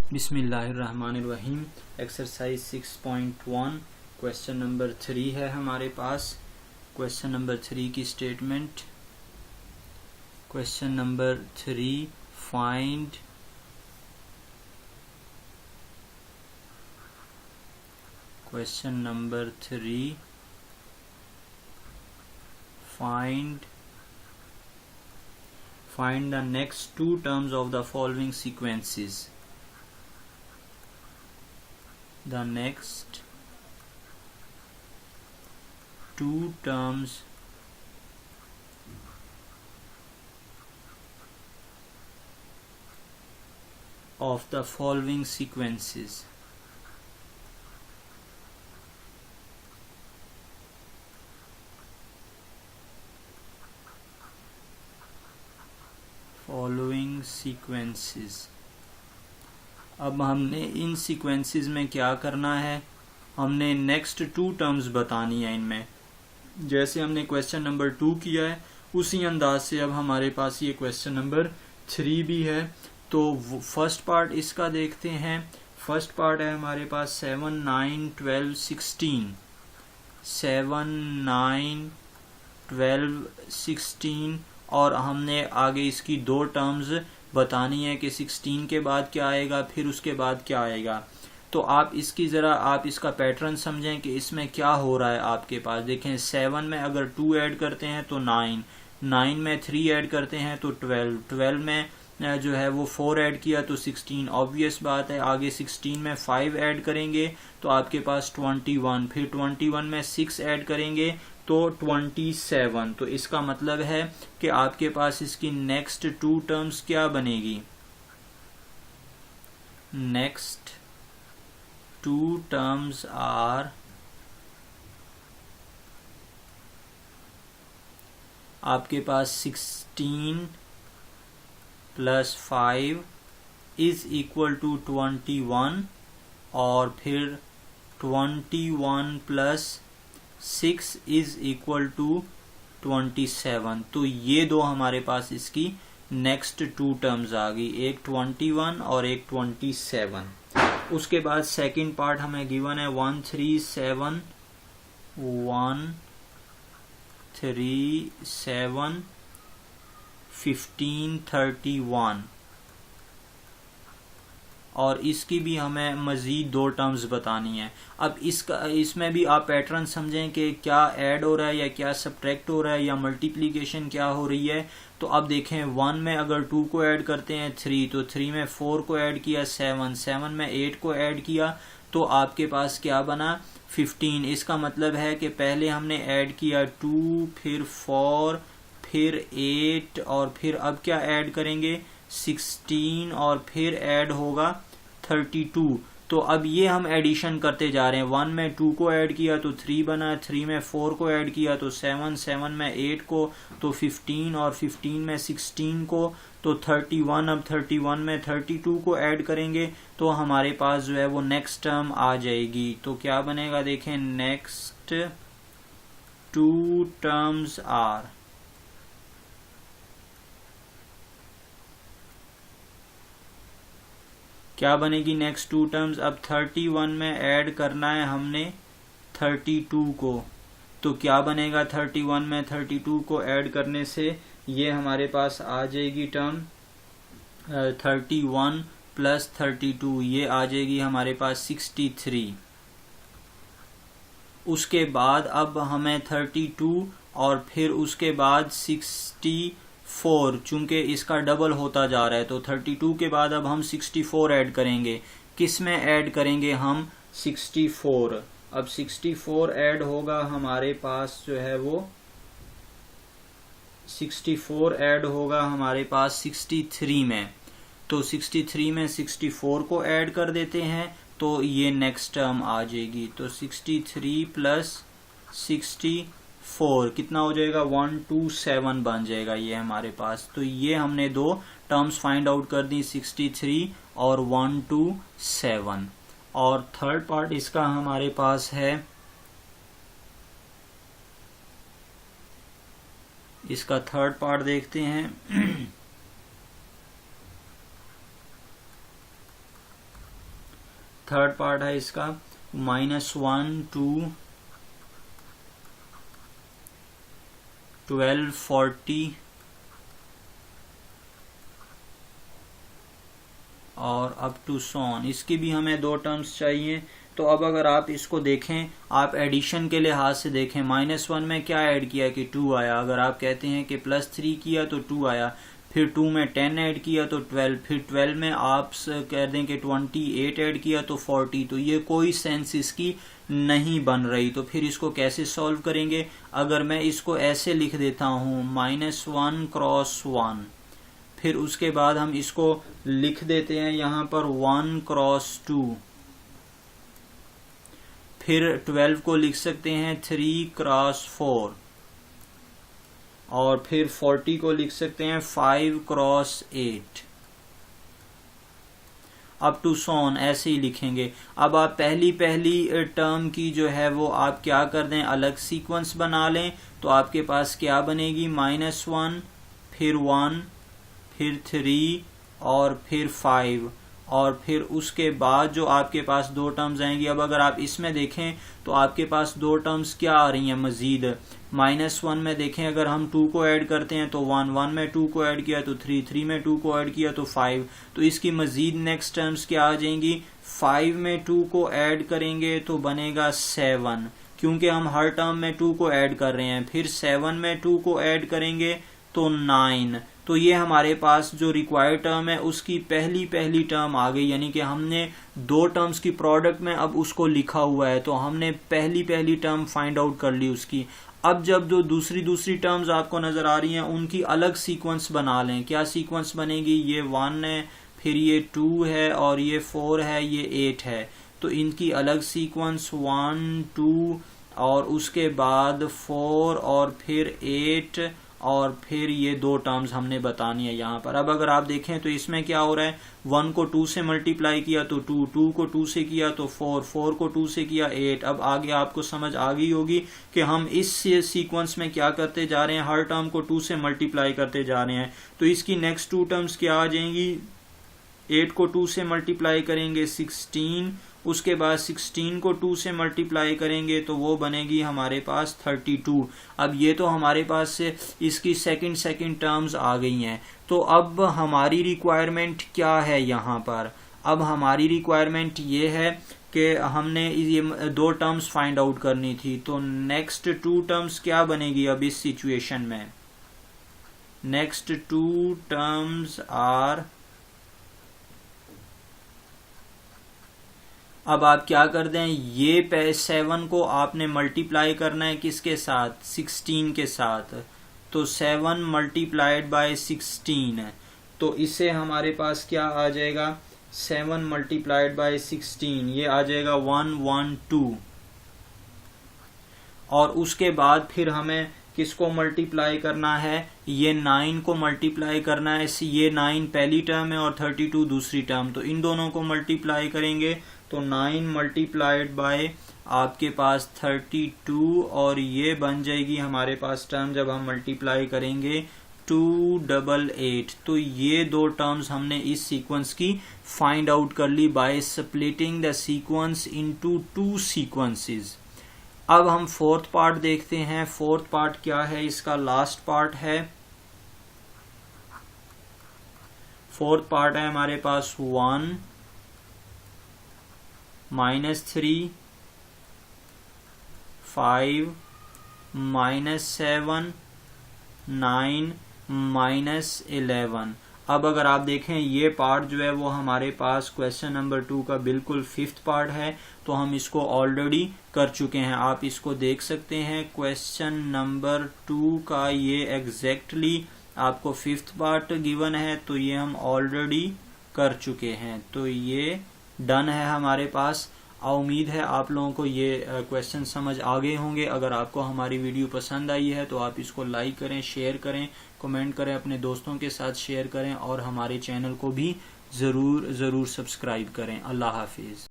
बिस्मिल्लाहिर्रहमानिर्रहीम। Exercise 6.1 question number 3 है हमारे पास। क्वेश्चन नंबर 3 की statement. Question number 3, find question number 3 find the next two terms of the following sequences. The next two terms of the following sequences. Following sequences. अब हमने इन sequences में क्या करना है, हमने नेक्स्ट टू टर्म्स बतानी है इनमें। जैसे हमने क्वेश्चन नंबर 2 किया है उसी अंदाज से अब हमारे पास ये क्वेश्चन नंबर 3 भी है। तो फर्स्ट पार्ट इसका देखते हैं। फर्स्ट पार्ट है हमारे पास 7, 9, 12, 16। 7, 9, 12, 16 और हमने आगे इसकी दो टर्म्स बतानी है कि 16 के बाद क्या आएगा, फिर उसके बाद क्या आएगा। तो आप इसका पैटर्न समझें कि इसमें क्या हो रहा है। आपके पास देखें 7 में अगर 2 ऐड करते हैं तो 9, 9 में 3 ऐड करते हैं तो 12, 12 में जो है वो 4 ऐड किया तो 16। ऑब्वियस बात है आगे 16 में 5 ऐड करेंगे तो आपके पास 21, फिर 21 में 6 ऐड करेंगे तो 27। तो इसका मतलब है कि आपके पास इसकी नेक्स्ट टू टर्म्स क्या बनेगी। नेक्स्ट टू टर्म्स आर आपके पास 16 प्लस 5 इज इक्वल टू 21 और फिर 21 प्लस 6 इज इक्वल टू 27। तो ये दो हमारे पास इसकी नेक्स्ट टू टर्म्स आ गई, एक 21 और एक 27। उसके बाद सेकंड पार्ट हमें गिवन है 1, 3, 7, 1, 3, 7, 15, 31 और इसकी भी हमें मजीद दो टर्म्स बतानी है। अब इसमें भी आप पैटर्न समझें कि क्या ऐड हो रहा है या क्या सब्ट्रैक्ट हो रहा है या मल्टीप्लिकेशन क्या हो रही है। तो अब देखें 1 में अगर 2 को ऐड करते हैं 3, तो 3 में 4 को ऐड किया 7, 7 में 8 को ऐड किया तो आपके पास क्या बना 15। इसका मतलब है कि पहले हमने ऐड किया 2, फिर 4, फिर 8 और फिर अब क्या ऐड करेंगे 16 और फिर ऐड होगा 32। तो अब ये हम एडिशन करते जा रहे हैं। 1 में 2 को ऐड किया तो 3 बना, 3 में 4 को ऐड किया तो 7, 7 में 8 को तो 15 और 15 में 16 को तो 31। अब 31 में 32 को ऐड करेंगे तो हमारे पास जो है वो नेक्स्ट टर्म आ जाएगी। तो क्या बनेगा देखें, नेक्स्ट टू टर्म्स आर क्या बनेगी नेक्स्ट टू टर्म्स। अब 31 में ऐड करना है हमने 32 को, तो क्या बनेगा 31 में 32 को ऐड करने से ये हमारे पास आ जाएगी टर्म 31 प्लस 32, ये आ जाएगी हमारे पास 63। उसके बाद अब हमें 32 और फिर उसके बाद 64, चूंकि इसका डबल होता जा रहा है तो 32 के बाद अब हम 64 ऐड करेंगे। किस में ऐड करेंगे हम 64। अब 64 ऐड होगा हमारे पास जो है वो 64 ऐड होगा हमारे पास 63 में। तो 63 में 64 को ऐड कर देते हैं तो ये नेक्स्ट टर्म आ जाएगी। तो 63 प्लस 64 कितना हो जाएगा 127 बन जाएगा ये हमारे पास। तो ये हमने दो टर्म्स फाइंड आउट कर दी 63 और 127। और थर्ड पार्ट इसका हमारे पास है, इसका थर्ड पार्ट देखते हैं। थर्ड पार्ट है इसका -1 to 1240 और अप टू सॉन, इसकी भी हमें दो टर्म्स चाहिए। तो अब अगर आप इसको देखें, आप एडिशन के लिहाज से देखें, -1 में क्या ऐड किया कि 2 आया। अगर आप कहते हैं कि +3 किया तो 2 आया, फिर 2 में 10 ऐड किया तो 12, फिर 12 में आप कह दें कि 28 ऐड किया तो 40। तो ये कोई सेंस इसकी नहीं बन रही। तो फिर इसको कैसे सॉल्व करेंगे? अगर मैं इसको ऐसे लिख देता हूँ -1 क्रॉस 1, फिर उसके बाद हम इसको लिख देते हैं यहाँ पर 1 क्रॉस 2, फिर 12 को लिख सकते हैं 3 क्रॉस 4, और फिर 40 को लिख सकते हैं 5 क्रॉस 8, अप टू सॉन ऐसे ही लिखेंगे। अब आप पहली टर्म की जो है वो आप क्या कर दें, अलग सीक्वेंस बना लें। तो आपके पास क्या बनेगी, -1 फिर 1 फिर 3 और फिर 5, और फिर उसके बाद जो आपके पास दो टर्म्स आएंगी। अब अगर आप इसमें देखें तो आपके पास दो टर्म्स क्या आ रही हैं मजीद। -1 में देखें, अगर हम 2 को ऐड करते हैं तो 1, 1 में 2 को ऐड किया तो 3, 3 में 2 को ऐड किया तो 5। तो इसकी मजीद नेक्स्ट टर्म्स क्या आ जाएंगी, 5 में 2 को ऐड करेंगे तो बनेगा 7, क्योंकि हम हर टर्म में 2 को ऐड कर रहे हैं। फिर 7 में 2 को ऐड करेंगे तो 9। तो ये हमारे पास जो रिक्वायर्ड टर्म है उसकी पहली टर्म आ गई, यानी कि हमने दो टर्म्स की प्रोडक्ट में अब उसको लिखा हुआ है, तो हमने पहली टर्म फाइंड आउट कर ली उसकी। अब जब जो दूसरी टर्म्स आपको नजर आ रही हैं उनकी अलग सीक्वेंस बना लें। क्या सीक्वेंस बनेगी, ये 1 है, फिर ये 2 है, और ये 4 है, ये 8 है। तो इनकी अलग सीक्वेंस 1, 2 और उसके बाद 4 और फिर 8 और फिर ये दो टर्म्स हमने बतानी है यहाँ पर। अब अगर आप देखें तो इसमें क्या हो रहा है, 1 को 2 से मल्टीप्लाई किया तो 2, 2 को 2 से किया तो 4, 4 को 2 से किया 8। अब आगे आपको समझ आ गई होगी कि हम इस सीक्वेंस में क्या करते जा रहे हैं, हर टर्म को 2 से मल्टीप्लाई करते जा रहे हैं। तो इसकी नेक्स्ट 2 टर्म्स क्या आ जाएंगी, 8 को 2 से मल्टीप्लाई करेंगे 16, उसके बाद 16 को 2 से मल्टीप्लाई करेंगे तो वो बनेगी हमारे पास 32। अब ये तो हमारे पास से इसकी सेकंड टर्म्स आ गई हैं। तो अब हमारी रिक्वायरमेंट क्या है यहाँ पर, अब हमारी रिक्वायरमेंट ये है कि हमने ये दो टर्म्स फाइंड आउट करनी थी। तो नेक्स्ट 2 टर्म्स क्या बनेगी अब इस सिचुएशन में, नेक्स्ट 2 टर्म्स आर, अब आप क्या कर दें, ये 7 को आपने मल्टीप्लाई करना है किसके साथ, 16 के साथ। तो 7 मल्टीप्लाइड बाय 16, तो इससे हमारे पास क्या आ जाएगा, 7 मल्टीप्लाइड बाय 16, ये आ जाएगा 112। और उसके बाद फिर हमें किसको मल्टीप्लाई करना है, ये 9 को मल्टीप्लाई करना है। ये 9 पहली टर्म है और 32 दूसरी टर्म, तो इन दोनों को मल्टीप्लाई करेंगे तो 9 मल्टीप्लाइड बाय आपके पास 32, और ये बन जाएगी हमारे पास टर्म जब हम मल्टीप्लाई करेंगे 288। तो ये दो टर्म्स हमने इस सीक्वेंस की फाइंड आउट कर ली by splitting the sequence into 2 sequences. अब हम फोर्थ पार्ट देखते हैं। फोर्थ पार्ट क्या है, इसका लास्ट पार्ट है। फोर्थ पार्ट है हमारे पास 1 -3 5 -7 9 -11। अब अगर आप देखें ये पार्ट जो है वो हमारे पास क्वेश्चन नंबर 2 का बिल्कुल 5th पार्ट है, तो हम इसको ऑलरेडी कर चुके हैं। आप इसको देख सकते हैं, क्वेश्चन नंबर 2 का ये एग्जैक्टली आपको 5th पार्ट गिवन है, तो ये हम ऑलरेडी कर चुके हैं। तो ये डन है हमारे पास। उम्मीद है आप लोगों को ये क्वेश्चन समझ आ गए होंगे। अगर आपको हमारी वीडियो पसंद आई है तो आप इसको लाइक करें, शेयर करें, कमेंट करें, अपने दोस्तों के साथ शेयर करें, और हमारे चैनल को भी ज़रूर सब्सक्राइब करें। अल्लाह हाफिज़।